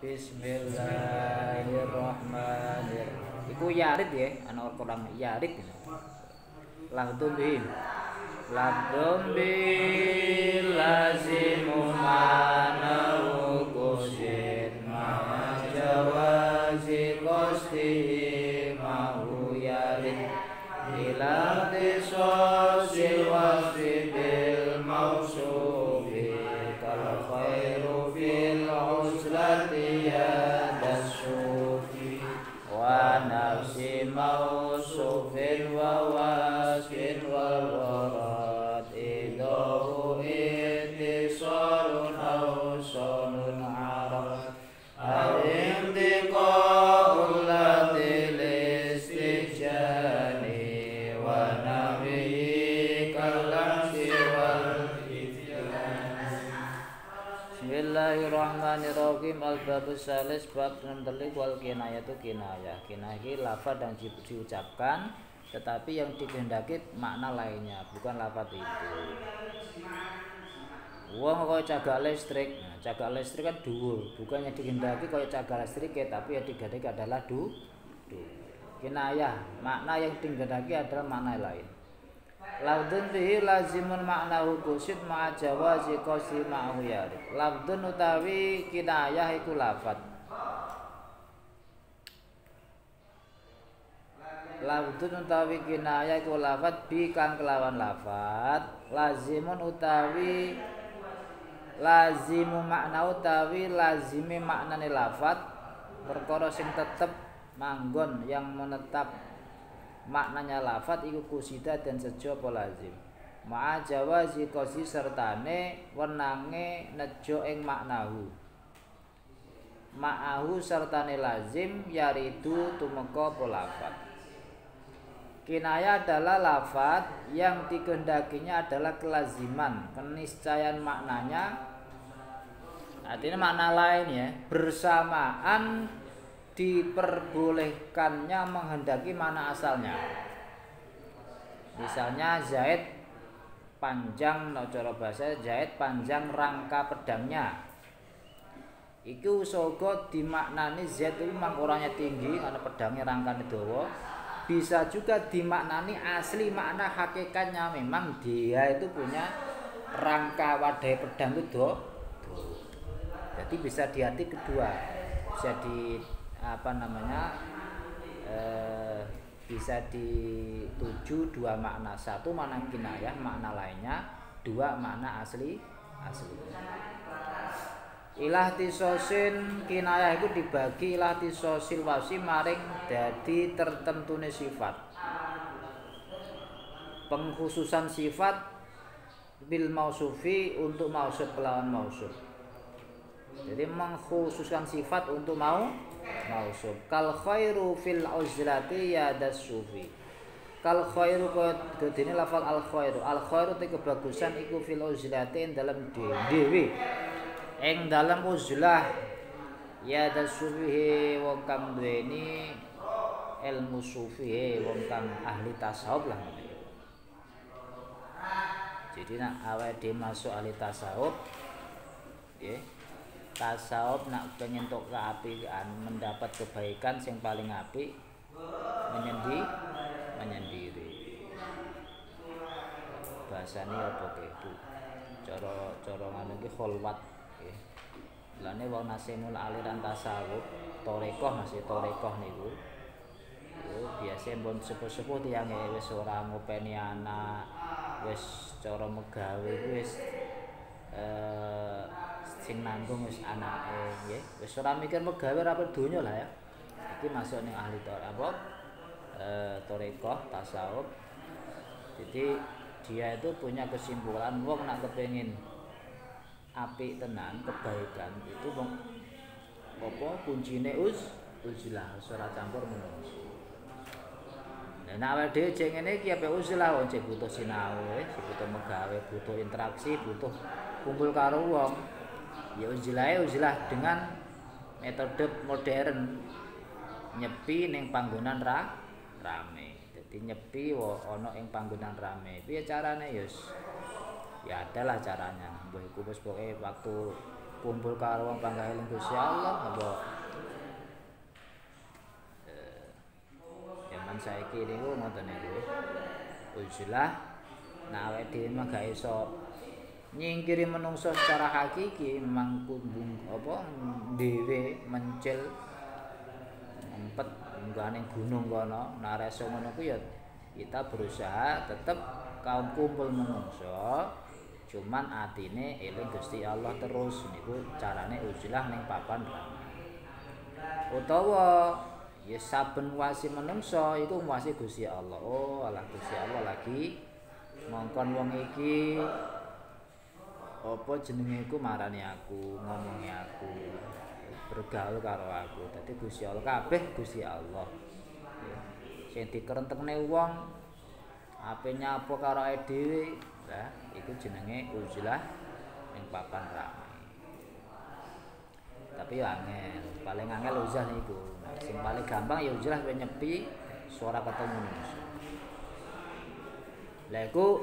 Bismillahirrahmanirrahim. Iku yarid ya, ana kurang yarid. Lahdum bihim. Lahdum bil lazimu manahu kusin ma jawazi qasti mahu yarid. Ila tisosil wasfi bil mausufi kal khairu fil uzlati yadasufi wa nafsi mausufin wa wasfin wal gharat idahu ittisalun aw sonun arad al-intiqa'ul latil istijani Bismillahirrahmanirrahim. Al-babus salis bab telik wal kinayatu kinayah. Kinayah iki lafaz yang diucapkan tetapi yang dikehendaki makna lainnya, bukan lafaz itu. Wong kaya cagak listrik. Nah, cagak listrik kan dhuwur, bukannya dikehendaki kaya cagak listrik tapi yang dikehendaki adalah kinayah, makna yang dikehendaki adalah makna lain. Lafdun bihi lazimun maknahu kusid ma'a jawazi qasi ma'hu yarid. Lafdun utawi kinayah iku lafad. Lafdun utawi kinayah iku lafad bi kang kelawan lafad. Lazimun utawi lazimu makna utawi lazimi maknane lafad. Perkara sing tetep manggon yang menetap maknanya lafad iku kusida dan sejo apa lazim. Ma'a jawazi qasi sertane wenange nejo ing maknahu. Ma'ahu sertane lazim yaridu tumeka apa lafad. Kinayah adalah lafad yang dikehendakinya adalah kelaziman, keniscayaan maknanya. Artinya makna lain ya, bersamaan diperbolehkannya menghendaki mana asalnya. Misalnya Zaid panjang, no cara bahasa Zaid panjang rangka pedangnya. Iku sogo dimaknani Zaid itu memang orangnya tinggi karena pedangnya rangkanya dawa. Bisa juga dimaknani asli makna hakikatnya memang dia itu punya rangka wadai pedang itu dawa. Jadi bisa di hati kedua, bisa di bisa dituju dua makna, satu makna kinayah, makna lainnya, dua makna asli. Ilahtisosin kinayah itu dibagi ilahtisosil wasi maring dadi tertentune sifat. Pengkhususan sifat bil mausufi untuk mausuf kelawan mausuf. Jadi mengkhususkan sifat untuk mausuf. Kal khairu fil uzlati yadas sufi. Kal khairu kodene lafal al khairu. Al khairu te kebagusan iku fil uzlati dalam dhewe. Ing dalam uzlah yadas sufi wong kang duweni ilmu sufi, wong kang ahli tasawuf lah. Jadi nak awake dhewe masuk ahli tasawuf nggih. Tasawuf nak pengen tok keapian, mendapat kebaikan yang paling apik menyendiri. Bahasane apa gitu. Cara ngono iki kholwat nggih. Lane wong nasimul aliran tasawuf, tarekah masih tarekah niku. Biasa mbon sepuh-sepuh tiyange wis ora ngopeni anak, wis cara megawe wis sing nanggung wis anake nggih, wis ora mikir megawe ora donya lah ya. Iki masuk ning ahli tarekah tasawuf. Jadi dia itu punya kesimpulan wong nak kepengin apik tenan, kebaikan itu wong apa kuncine uzlah, ora campur menungso. Nah awake dhewe jek ngene iki ape uzlah wong jek butuh sinau, butuh megawe, butuh interaksi, butuh kumpul karo wong. Ya uzlah dengan metode modern, nyepi ning panggonan rame. Dadi nyepi ana ing panggonan rame. Piye carane ya adalah caranya. Mbah iku wis pokoke waktu kumpul karo wong panggah eling Gusti Allah apa zaman saiki niku ngoten niku. Uzlah nah awake dhewe mah gak iso nyingkiri menungso secara hakiki memang kumbung apa dhewe mencil empet nggane gunung kono nah reso ngono ku ya kita berusaha tetep kaum kumpul menungso cuman atine eling Gusti Allah terus niku carane uzlah ning papan ramai utawa ya saben wasi menungso iku wasi Gusti Allah. Oh alah Gusti Allah lagi mongkon wong iki apa jenenge iku marani aku ngomongi aku bergaul karo aku dadi Gusti Allah kabeh Gusti Allah sing dikerentekne wong ape nyapa karo awake dhewe lah iku jenenge uzlah ning papan ramai tapi ya angel paling angel uzlah niku nah sing paling gampang ya uzlah nyepi suara ketemu manusia lah iku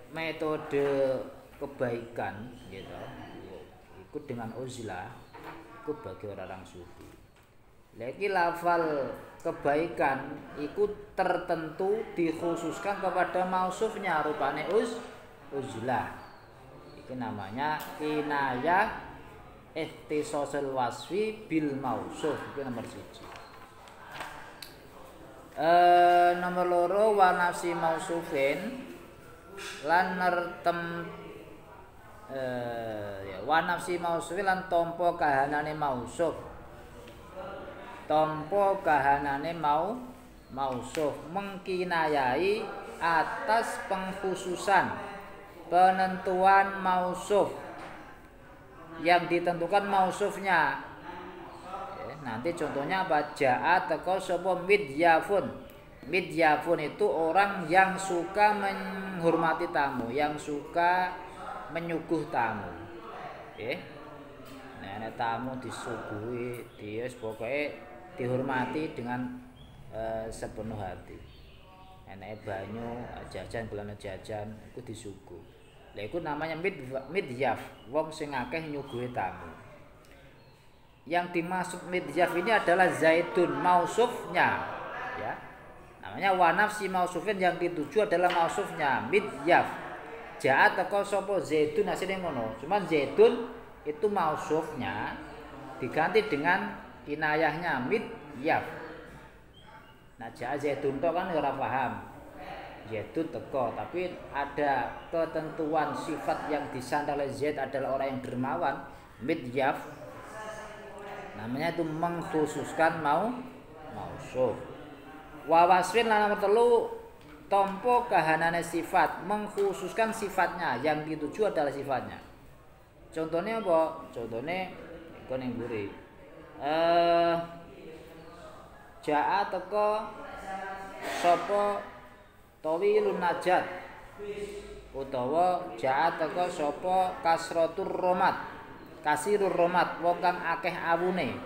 metode kebaikan gitu ikut dengan uzlah itu bagi orang sufi lagi lafal kebaikan itu tertentu dikhususkan kepada mausufnya rupane uzlah itu namanya kinayah ikhtisasul wasfi bil mausuf itu nomor 1 nomor loro wa nafsi mausufin lan nertem ya wa nafsi mausuf lan tampa kahanane mausuf tampa kahanane mausuf mengkinayai atas pengkhususan penentuan mausuf yang ditentukan mausufnya nanti contohnya apa ja'a teko sapa midyafun midyafun itu orang yang suka menghormati tamu yang suka menyuguh tamu nah tamu disuguhi dia pokoknya dihormati dengan sepenuh hati enek banyu jajan gelane jajan iku disuguh lha iku namanya midyaf wong sing akeh nyuguhi tamu yang dimaksud midyaf ini adalah zaitun mausufnya ya namanya wa nafsi mausufin yang dituju adalah mausufnya midyaf jaat teko sapa zaitun asline ngono cuman zaitun itu mausufnya diganti dengan kinayahnya midyaf nah jaat zaitun to kan ora paham zaitun teko tapi ada ketentuan sifat yang disandang oleh zait adalah orang yang dermawan midyaf namanya itu mengkhususkan mausuf wa wasfin lan nomor 3 tampa kahanane sifat mengkhususkan sifatnya yang dituju adalah sifatnya contohnya apa contohnya iku ning mburi jaa teko sapa tawilun najat utawa jaa teko sapa kasratur romat kasirur romat wong kang akeh awune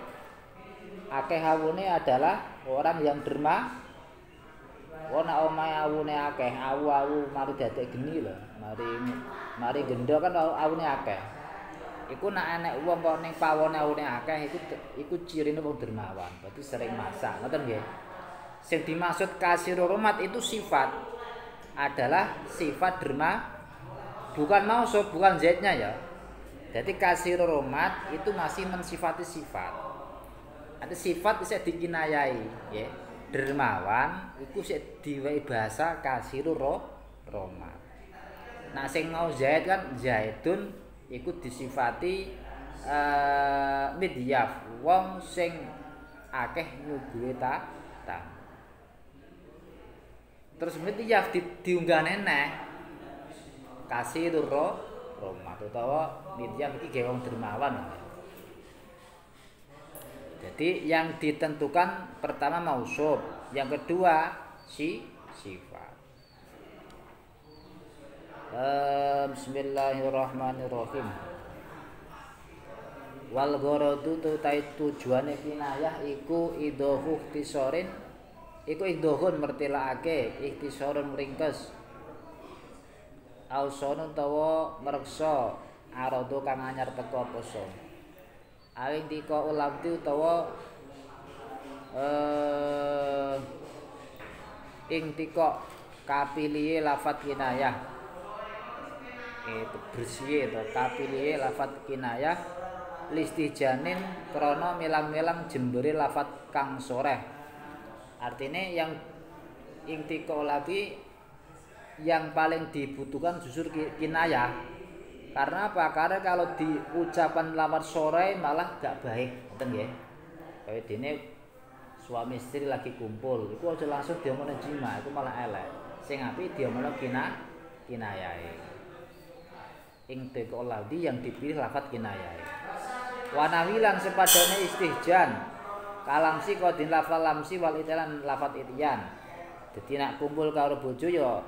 adalah orang yang derma ana omahe awune akeh awu mari dadek geni lho mari gendho kan awune akeh iku nek enek wong kok ning pawone awune akeh iku cirine wong dermawan berarti sering masak ngoten nggih sing dimaksud kasirur romat itu sifat adalah sifat derma bukan mausuf bukan zaitnya ya. Jadi kasir romat itu masih mensifati sifat. Ada sifat bisa dikinayai, ya. Dermawan itu sih diwehi bahasa kasir romat. Nah sing mau zaid kan zaidun iku disifati midyaf wong sing akeh nyuguhi tamu. Terus midyaf diunggahne neh kasir romat utawa midyaf iki gawe wong dermawan. Jadi yang ditentukan pertama mausuf, yang kedua sifat. Bismillahirrahmanirrahim. Wal gharadu tujuane kinayah iku idhohu ikhtisarin iku idhohun mertilakake ikhtisarun ringkes. Auson utawa ngreksa arodo kang anyar teko poso awing tika ulamti utawa ing tika kapilihe lafat kinayah itu bersih to kapilihe lafat kinayah listijanin krana melang-melang jembere lafat kang soreh artine yang ing tika ulamti yang paling dibutuhkan justru kinayah. Karena apa? Karena kalau di ucapan lafaz sore malah gak baik, ngoten nggih. Kaya dene suami istri lagi kumpul, iku aja langsung diomongno jima, iku malah elek. Sing apik diomongno kinayahe. Ing teko lafzi yang dipilih lafaz kinayahe. Wa nawilan sepadane istihjan. Kalamsi kodin lafal lamsi wal itilan lafaz itian. Dadi nek kumpul karo bojo ya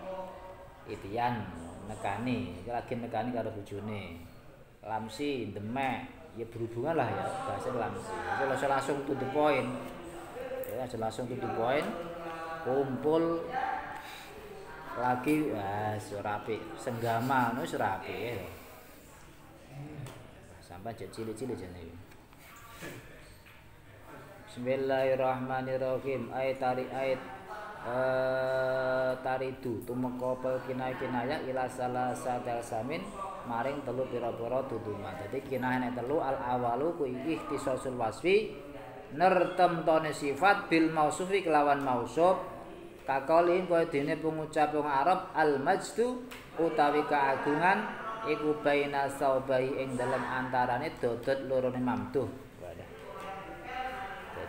itian nekani, lagi nekani karo bojone. Lamsi demek, ya berhubungan lah ya bahasa lamsi. Itu langsung to the point. Ya langsung to the point. Kumpul lagi ora apik, senggama ngono wis ora apik. Sampai cilik-cilik jane. Bismillahirrahmanirrahim. Taridu tumeka kinayah ila salasatil samin maring telu pira-pira tutuman. Dadi kinayah nek telu al awalu ku ikhtisasul wasfi nertemtone sifat bil mausufi kelawan mausuf kakali kaya dene pengucap wong Arab al majdu utawi keagungan iku baina saubai ing dalem antarane dodot lorone mamduh.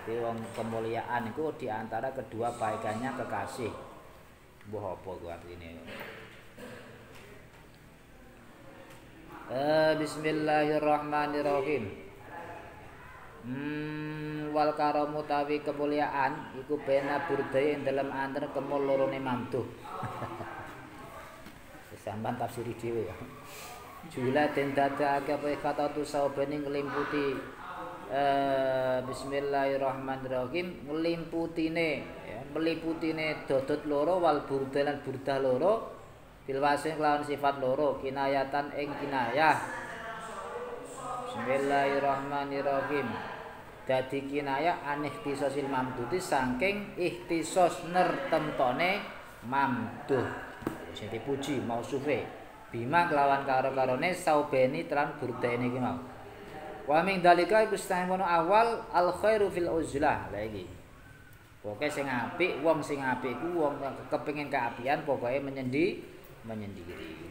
Jadi wong kemuliaan itu di antara kedua baikannya kekasih. Mbah apa ku artine? Bismillahirrahmanirrahim. Wal karamu tawi kemuliaan iku bena burdaya ing dalem antar kemul lorone mamduh. Sampeyan tafsiri dhewe ya. Jula den dadake apa kata tu saubene nglimputi Bismillahirrahmanirrahim ngelimputine ya, meliputine dodot loro wal burda lan burdah loro bil wasin kelawan sifat loro kinayatan ing kinayah. Bismillahirrahmanirrahim. Dadi kinayah anihtisosil mamduti saking ihtisos nertemtone mamduh sing dipuji mausufe bima kelawan karo-karone saubeni telan burdane iki mau. Wa min dalika iku stamono awal al khairu fil uzlah. Lah iki. Pokoke sing apik, wong sing apik ku wong kepengin keapian pokoke menyendiri.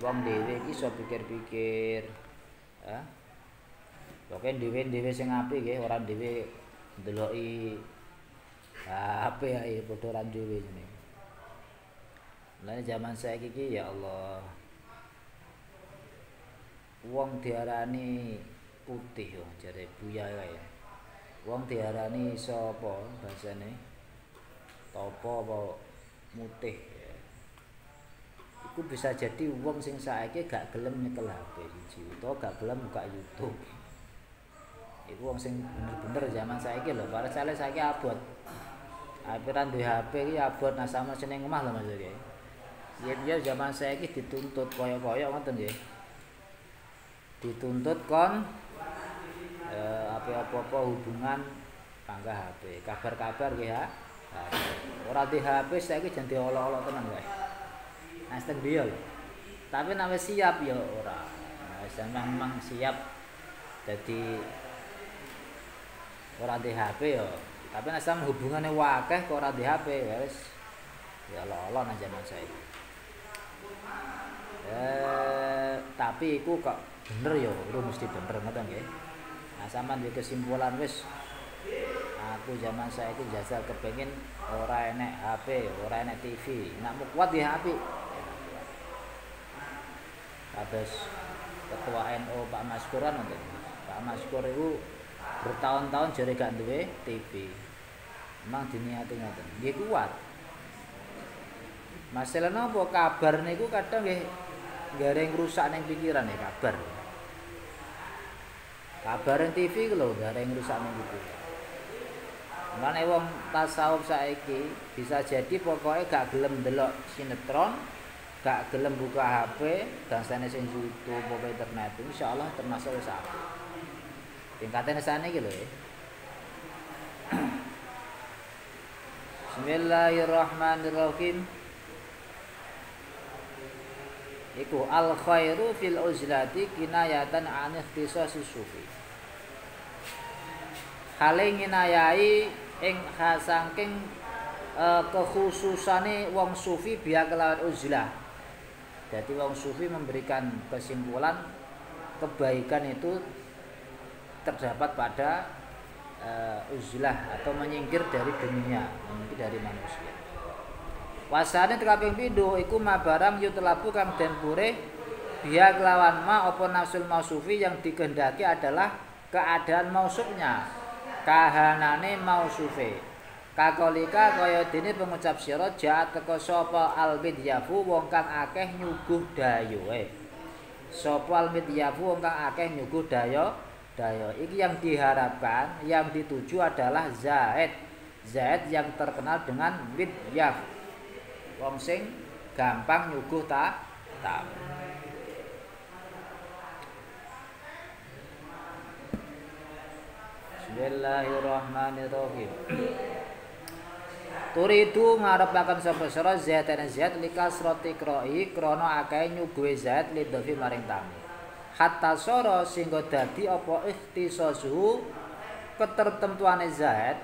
Wong dhewe iki iso pikir-pikir. Ha? Pokoke dhewe sing apik nggih, ora dhewe ndeloki apik ae padha ra dhewe jenenge. Lah zaman saiki iki ya Allah. Wong diarani putih yo jare buya kae. Wong diarani sapa bahasane? Topo apa mutih. Iku bisa jadi wong sing saiki gak gelem nyekel HP siji utawa gak gelem buka YouTube. Iku wong sing bener-bener zaman saiki lho, para sale saiki abot. Apiran duwe HP iki abot nah sama seneng omah lho Mas iki. Yen zaman saiki dituntut kaya-kaya ngoten nggih. Dituntut kon apa-apa hubungan panggah HP, kabar-kabar nggih ya. Ora di HP saiki jan diolok-olok tenan kae. Nah, seteng dia lho. Tapi nek wis siap ya ora. Nah, memang siap dadi ora di HP ya. Tapi nek sampe hubungane wakeh kok ora di HP ya wis ya olok-olok nang jaman saiki. Tapi iku kok bener ya, ora mesti bener ngoten nggih. Nah, sampean duwe kesimpulan wis aku zaman saiki jajal kepengin ora enek HP, ora enek TV. Nek mau kuat di HP. Habis ketua NU Pak Maskuran ngoten. Pak Maskur itu bertahun-tahun jare gak duwe TV. Memang diniati ngoten. Nggih kuat. Masalah napa kabar niku kadang nggih gareng rusak ning pikiran ya kabar. Kabar TV ku lho gareng rusak ning pikiran. Mane wong tasawuf saiki bisa jadi pokoknya gak gelem ndelok sinetron, gak gelem buka HP dasane sing YouTube apa internet insyaallah termasuk wis apik. Tingkatane sane iki lho ya. Bismillahirrahmanirrahim. Iku al khairu fil uzlati kinayatan an ikhtisas sufi. Hale nginayai ing saking kekhususane wong sufi biya kelawan uzlah. Jadi wong sufi memberikan kesimpulan kebaikan itu terdapat pada uzlah atau menyingkir dari dunia, menyingkir dari manusia. Wasane kaping pindho iku mabarang yutlabu kang den purih biya kelawan ma apa nafsul mausufi yang dikehendaki adalah keadaan mausufnya, kahanane mausufe. Kakolika kaya dene pengucap sira jaat teka sapa al-midyafu wong kang akeh nyuguh dayoe. Sapa al-midyafu wong kang akeh nyuguh dayo. Iki yang diharapkan, yang dituju adalah Zaid. Zaid yang terkenal dengan midyaf. Wong sing gampang nyuguh tamu. Bismillahirrahmanirrahim. Turidu ngarepaken sapa sira zaitana zait likasrati qra'i krana akeh nyuguhe zait lidhafi maring tamu. Hatta sara singgo dadi apa ikhtisasu ketertentuane zait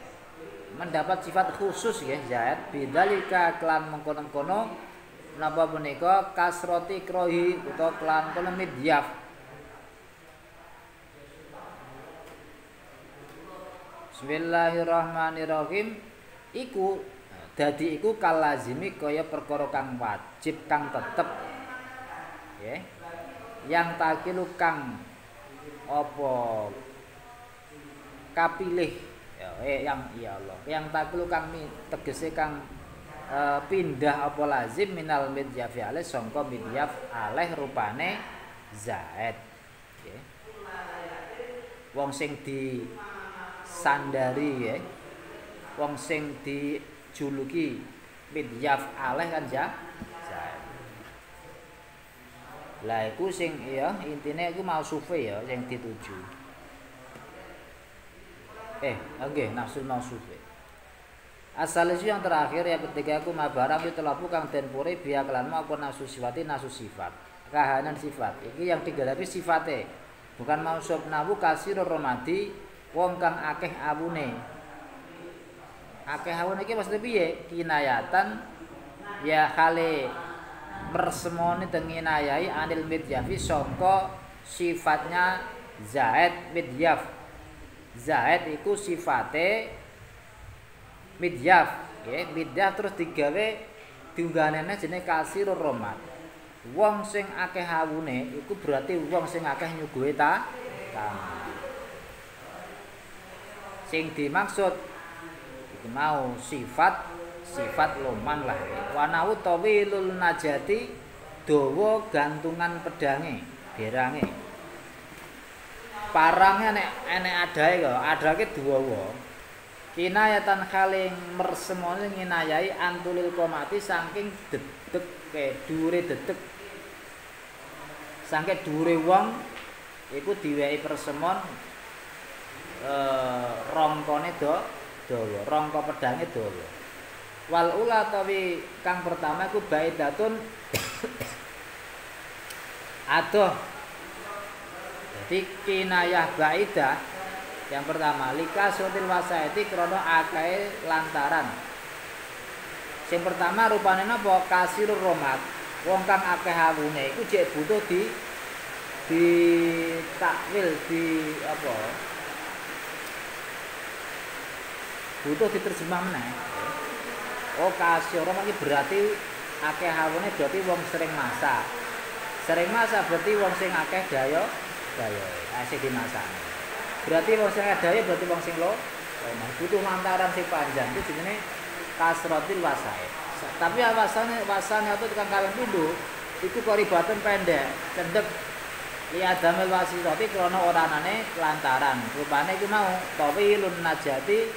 mendapat sifat khusus ya zait bidzalika kelan mengkono-kono napa punika kasrati qra'i utawa kelan kono midyaf. Bismillahirrahmanirrahim. Iku dadi iku kalazimi kaya perkara kang wajib kang tetep ya yang takilu kang apa kapilih ya yang ya Allah yang takilu kang tegese kang pindah apa lazim minal midyaf alih sangka midyaf alih rupane zaid ya wong sing di sandari ya wong sing dijuluki midyaf aleh kan zaid. Lah iku sing ya intine iku mausufe ya sing dituju. Nggih nafsul mausufe. Asal isu yang terakhir ya ketika aku mabarang itu telapu kang den puri biya kelanmu apa nafsu sifati nafsu sifat. Kahanan sifat. Iki yang digalapi sifate. Bukan mausuf nawu kasirur romadi wong kang akeh awune. Akeh awune iki maksudnya piye? Kinayatan ya khale mersemoni tenginayai anil midyafi sangka sifatnya zaid midyaf. Zaid iku sifate midyaf, nggih. Midyaf terus digawe diungganene jenenge kasirur romat. Wong sing akeh awune iku berarti wong sing akeh nyuguhe tamu. Sing dimaksud iki mau sifat loman lah. Wanau tawilul najati dawa gantungan pedange, gerange. Parange enek adahe kok, adake dawa. Kinayatan kaling mersemone nginayai antulil komati saking dedek dhuwure dedek. Saking dhuwure wong iku diwehi persemon rongkone dawa, rongko pedange dawa. Wal ula tawi kang pertama iku baidatun adoh. Jadi kinayah baidah yang pertama lika sutil wasaiti krana akae lantaran. Sing pertama rupane napa kasirur romat. Wong kang akeh awune iku jek butuh di takwil di apa? Butuh diterjemah meneh. Oh kasih orang ini berarti akeh awune berarti wong sering masak. Sering masak berarti wong sing akeh dayo. Asik dimasak. Berarti wong sing akeh dayo berarti wong sing lo. Butuh lantaran sing panjang itu jenenge kasratil wasaid. Tapi wasane itu tukang kawin pindho iku koribaten pendek, cendek liadamil wasitati krana oranane lantaran. Rupane iku mau tawilun najati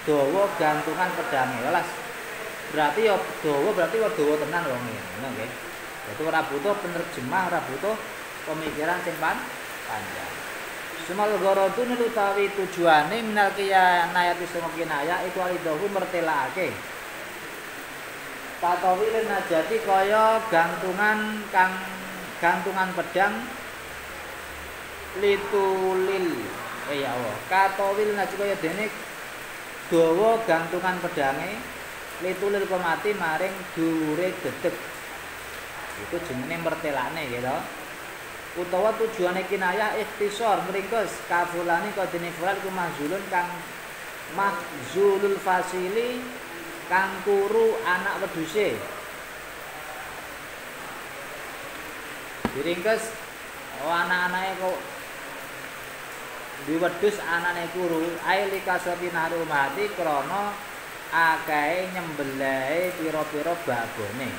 dawa gantungan pedange. Welas berarti ya dawa berarti ya dawa tenan wong ngono nggih. Jadi ora butuh penerjemah, ora butuh pemikiran sing panjang. Sumal gharadu utawi tujuane minal kinayati sanga kinayah iku alidahu mertelake. Tatawil najati kaya gantungan pedang litulil ya Allah. Katawil najati kaya dene dawa gantungan pedange litulil komati maring dhuwure dedeg. Itu jenenge mertelane gitu. Utawa tujuane kinayah ikhtisar meringkes kafulane kadene fulan iku mahzulun kang mahzulul fasili kang turu anak wedhuse. Diringkes anak-anake kok diwedhus anane turu aili kasabi naru mati krana akeh nyembelahe pira-pira babone.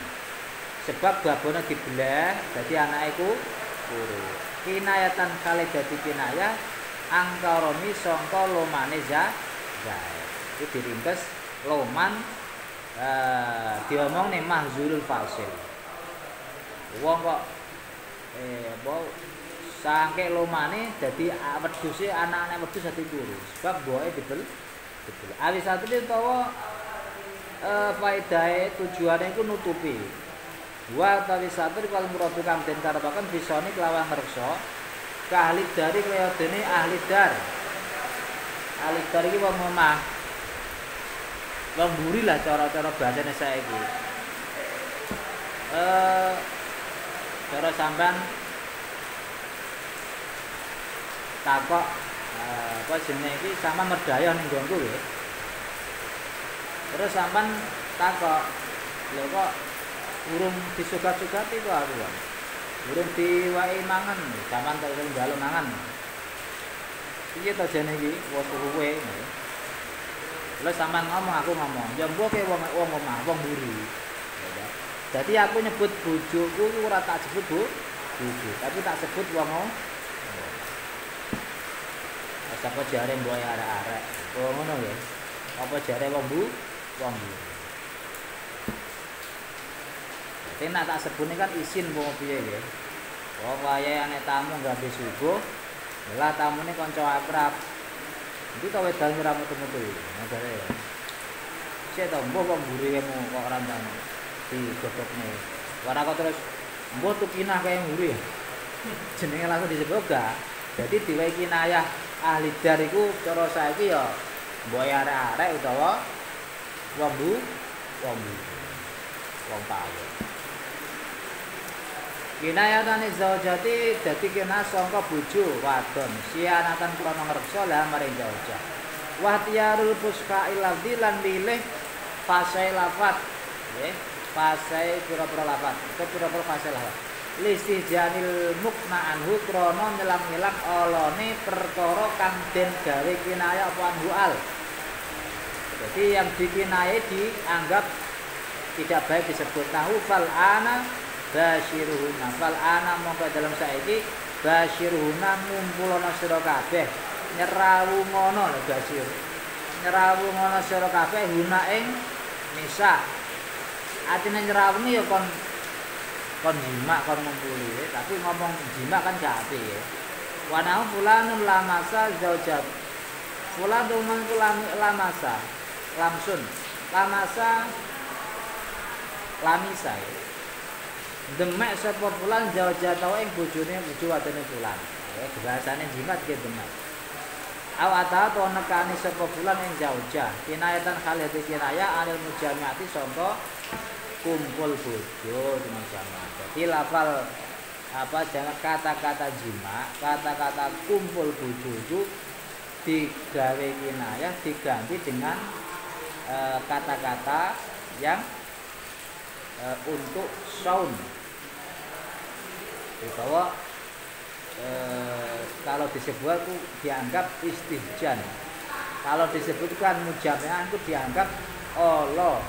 Sebab babone dibelah dadi anake iku turu. Kinayatan kale dadi kinayah angkaroni sangka lomane zaid. Iki diringkes loman diomongne mahzulul fasil. Wong kok sangke lomane dadi wedhuse anak-anak wedhus dadi turu. Sebab boke dibel. Awi satune utawa faedahe tujuane iku nutupi. Wa tawi satir kal muradu kang den karepaken bisane kelawan ngreksa ka ahli dari kaya dene ahli dar. Ahli dar iki wong omah. Wong mburi lah cara-cara bahasane saiki. Cara sampean takok apa jenenge iki sama merdayoh ning nggonku nggih. Terus sampean takok, lho kok urung disugat-sugati kok aku kan. Urung diwai mangan, sampean tak urung njaluk mangan. Piye to jane iki wong kowe. Terus sampean ngomong aku ngomong, ya mbok ke wong omah, wong mburi. Jadi aku nyebut bojoku ora tak sebut bojo, tapi tak sebut wong sapa jare mbok arek-arek. Oh ngono ya. Apa jare wong bu? Dadi nek tak sebutne kan isin apa piye ya. Wong wayahe ane tamu nggambe subuh, lah tamune kanca akrab. Iki to wedal ora metu-metu iki. Ngajare ya. Sik to mbok wong mburimu kok ora tamu. Digodhokne. Ora kok terus mbok tukinah kaya mburi ya. Jenenge langsung disebut gak. Jadi diwehi kinayah ahli dar iku cara saiki ya mbok arek-arek utawa wong payu. Kinayatane zaujati dadi kena sangka bojo wadon sianatan krana ngreksa lah maring zaujah. Wa tiyarul fuska ilafdi lan milih fase lafat nggih, fase pira-pira lafat, pira-pira fase lafat. Listijanil mukna anhu krana nyelang-nyelang olone perkara kang den gawe kinayah apa anhual. Jadi yang dikinayai dianggap tidak baik disebut tahu fal ana basyiruhuna fal ana mongko dalam saiki basyiruhuna ngumpulana sira kabeh nyerawungono lho basyir. Nyerawungono sira kabeh guna ing nisa. Artine nyerawungi ya kon jima kon ngumpuli tapi ngomong jima kan gak apik ya. Wa na fulanun lamasa zaujat. Fulan duman lamasa lamsun lamasa lamisa ya. Demek sapa fulan zaujatau ing bojone bojo wadone fulan. Ya bahasane jimat ki demek. Awata to nekani sapa fulan ing zaujah. Kinayatan khalati kinaya anil mujamiati sangka kumpul bojo dengan jamaah. Jadi lafal apa jangan kata-kata jima, kata-kata kumpul bojo itu digawe kinayah diganti dengan kata-kata yang untuk sound. Bahwa kalau disebut itu dianggap istihjan. Kalau disebutkan mujami'ah itu dianggap Allah.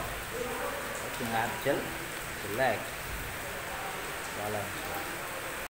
Dengan jelek. Salam.